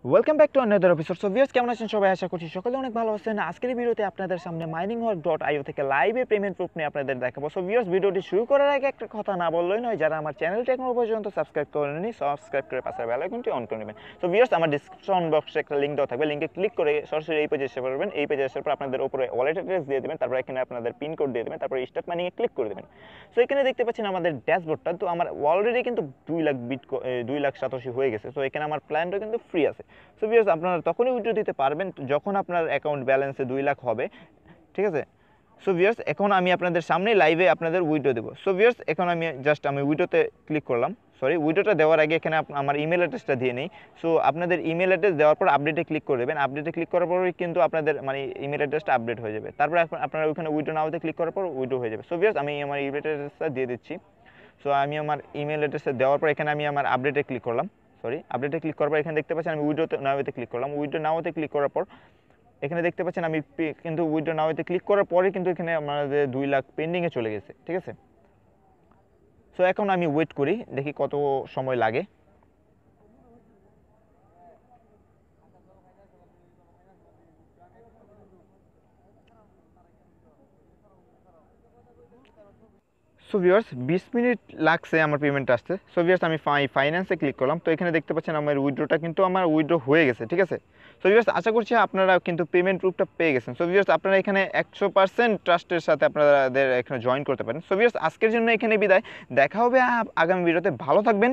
Welcome back to another episode. So viewers, কেমন আছেন সবাই? আশা করছি সকলে অনেক ভালো আছেন। আজকের ভিডিওতে আপনাদের সামনে miningwork.io থেকে লাইভে পেমেন্ট প্রুফ নিয়ে আপনাদের দেখাবো। সো ভিউয়ার্স, ভিডিওটি শুরু করার আগে একটা কথা না বললেই নয়, যারা আমার চ্যানেলটি এখনো পর্যন্ত সাবস্ক্রাইব করেননি, সাবস্ক্রাইব করে পাশের বেল আইকনটি অন করে নেবেন। সো ভিউয়ার্স, আমার ডেসক্রিপশন বক্সে একটা লিংক দেওয়া থাকবে, লিংকে ক্লিক করে সরাসরি এই পেজে এসে পড়বেন। এই পেজে আসার পর আপনাদের উপরে ওয়ালেট অ্যাড্রেস দিয়ে দেবেন, তারপর এখানে আপনাদের পিন কোড দিয়ে দেবেন, তারপর স্টার্ট মাইনিংয়ে ক্লিক করে দেবেন। সো এখানে দেখতে পাচ্ছেন আমাদের ড্যাশবোর্ডটা, তো আমার অলরেডি কিন্তু 2 লাখ সাতোশি হয়ে গেছে। সো এখানে আমার প্ল্যানটা কিন্তু ফ্রি আছে। সো ভিউয়ার্স, আপনারা তখনই উইথড্র দিতে পারবেন যখন আপনার অ্যাকাউন্ট ব্যালেন্সে 2 লাখ হবে, ঠিক আছে? সো ভিউয়ার্স, এখন আমি আপনাদের সামনে লাইভে আপনাদের উইথড্র দেবো। সো ভিউয়ার্স, এখন আমি উইথড্রতে ক্লিক করলাম। সরি, উইথড্রটা দেওয়ার আগে এখানে আমার ইমেল অ্যাড্রেসটা দিয়ে নেই। সো আপনাদের ইমেল অ্যাড্রেস দেওয়ার পর আপডেটে ক্লিক করে দেবেন। আপডেটে ক্লিক করার পরই কিন্তু আপনাদের ইমেল অ্যাড্রেসটা আপডেট হয়ে যাবে। তারপর আপনারা ওইখানে উইথড্র নাওতে ক্লিক করার পর উইথড্র হয়ে যাবে। সো ভিউয়ার্স, আমি আমার ইমেল অ্যাড্রেসটা দিয়ে দিচ্ছি। সো আমি আমার ইমেল অ্যাড্রেসটা দেওয়ার পর এখানে আমি আমার আপডেটে ক্লিক করলাম। আপডেটে ক্লিক করার পর এখানে দেখতে পাচ্ছেন আমি উইথড্র নাওতে ক্লিক করলাম। উইথড্র নাওতে ক্লিক করার পর এখানে দেখতে পাচ্ছেন আমি কিন্তু উইথড্র নাওতে ক্লিক করার পরে কিন্তু এখানে আমাদের 2 লাখ পেন্ডিংয়ে চলে গেছে, ঠিক আছে? সো এখন আমি ওয়েট করি, দেখি কত সময় লাগে। সো ভিউয়ার্স, 20 মিনিট লাগছে আমার পেমেন্ট আসতে। সো ভিউয়ার্স, আমি ফাইন্যান্সে ক্লিক করলাম, তো এখানে দেখতে পাচ্ছেন আমার উইথড্রটা কিন্তু আমার উইথড্র হয়ে গেছে, ঠিক আছে? সো ভিউয়ার্স, আশা করছি আপনারা কিন্তু পেমেন্ট প্রুফটা পেয়ে গেছেন। সো ভিউয়ার্স, আপনারা এখানে 100% ট্রাস্টের সাথে আপনাদের এখানে জয়েন করতে পারেন। সো ভিউয়ার্স, আজকের জন্য এখানে বিদায়। দেখা হবে আগামী ভিডিওতে। ভালো থাকবেন।